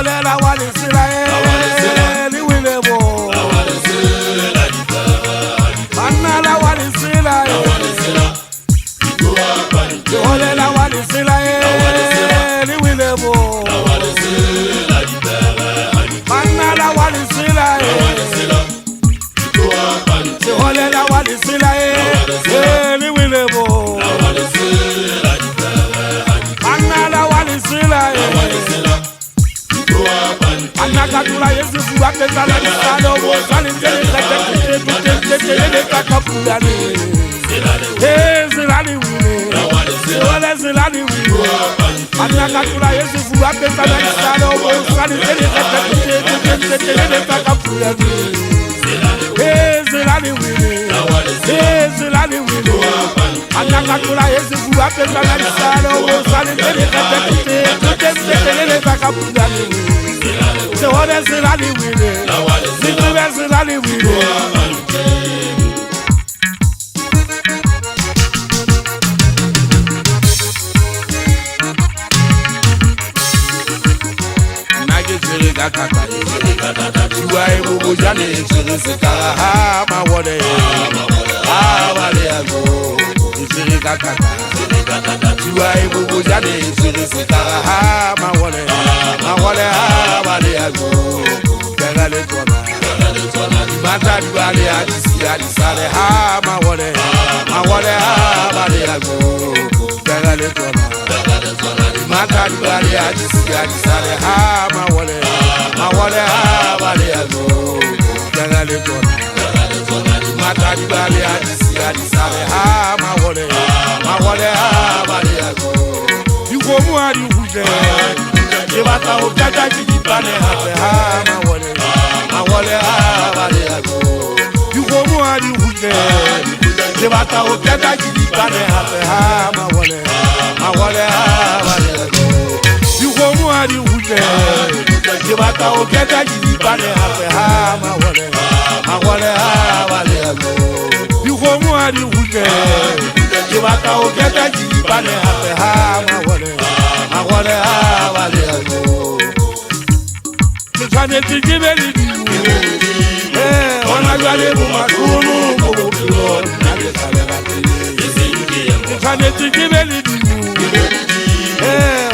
ole la wali sila ni wile bo Manna la wali sila ole la wali sila ni wile bo Manna la wali sila ole la wali sila ni wile bo Manna la wali sila Anakatula Yesu fuwake zala nisalo Wosani njeli kete kakapuyani Zilani wile Ole zilani wile Anakatula Yesu fuwake zala nisalo Wosani njeli kete kakapuyani Zilani wile Zilani wile Anakatula Yesu fuwake zala nisalo Wosani njeli kete kakapuyani So what is it I live with it? What is it I live with it? Nage zirika kata Chua ibubu jane zirika ma wode wale ago Zirika kata Chua ibubu jane zirika ma wode wale ago Gagale tona Matadi wale adisi adisale ma wode wale ago Gagale tona Matadi wale adisi adisale ma wode ago Gagale tona Matadi wale adisi adisale ma wode ago You go more you uje Jebata ojaja jibane hape ma wale ago You go more you uje Jebata ojaja jibane hape ma wale ago You go more you uje Jebata ojaja jibane hape ma wale ago You go more you uje Jebata ojaja jibane hape ma wale ago Tufane tijibeli Ona gwale bumakunu Mubukilo Nage salela Tufane tijibeli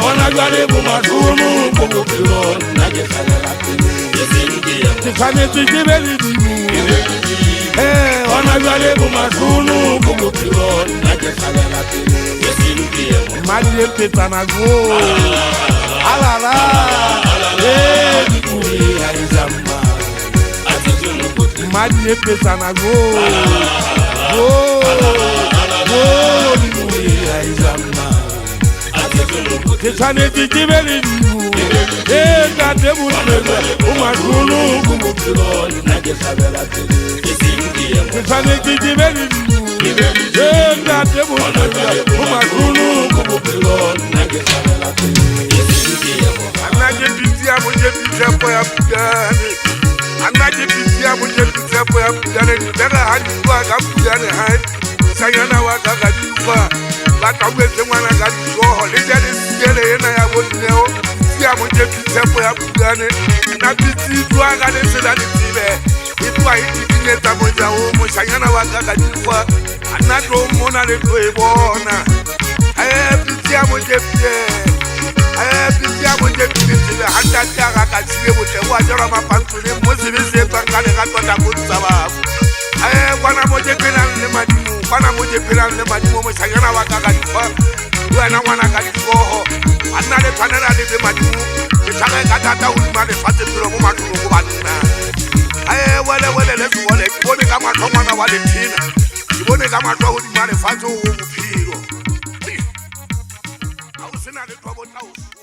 Ona gwale bumakunu Mubukilo Nage salela Tufane tijibeli Ona gwale bumakunu Mubukilo Nage salela Marie Petanago Alala Aizamba Marie Petanago Aizamba Kesane tijibeli Katebu Umakulu Kumukilo Nage sabela Kesane tijibeli Katebu Umakulu Kumukilo Nage sabela Anaje bitia muje bitia poya pujane Anaje bitia muje bitia poya pujane Nibega hadi kwa kapujane hai Sayana waka kadifa Laka weze mwana kadishoho Lijane siyele yena ya wodineo Bitia muje bitia poya pujane Na biti tuwa gade sila nitibe Itwa hiti kinyeta moja umu Sayana waka kadifa Anato mona leto ebona Bitia muje bitia Bitia muje bitia Handa tiaga kachile mute Wajara mapantule Mozi bize Tangale katwata kutsababu Kwana moje pila nle madimu Kwana moje pila nle madimu Mwisayana wakakadifa Wana wana kadifoho Anale tanera libe madimu Kichage katata ulimane Fati pilo mumakulu kubanina Wele lesu wale Kibone kama tomana wale tina Kibone kama toa ulimane Fati umu piro Ausina le tobo tausu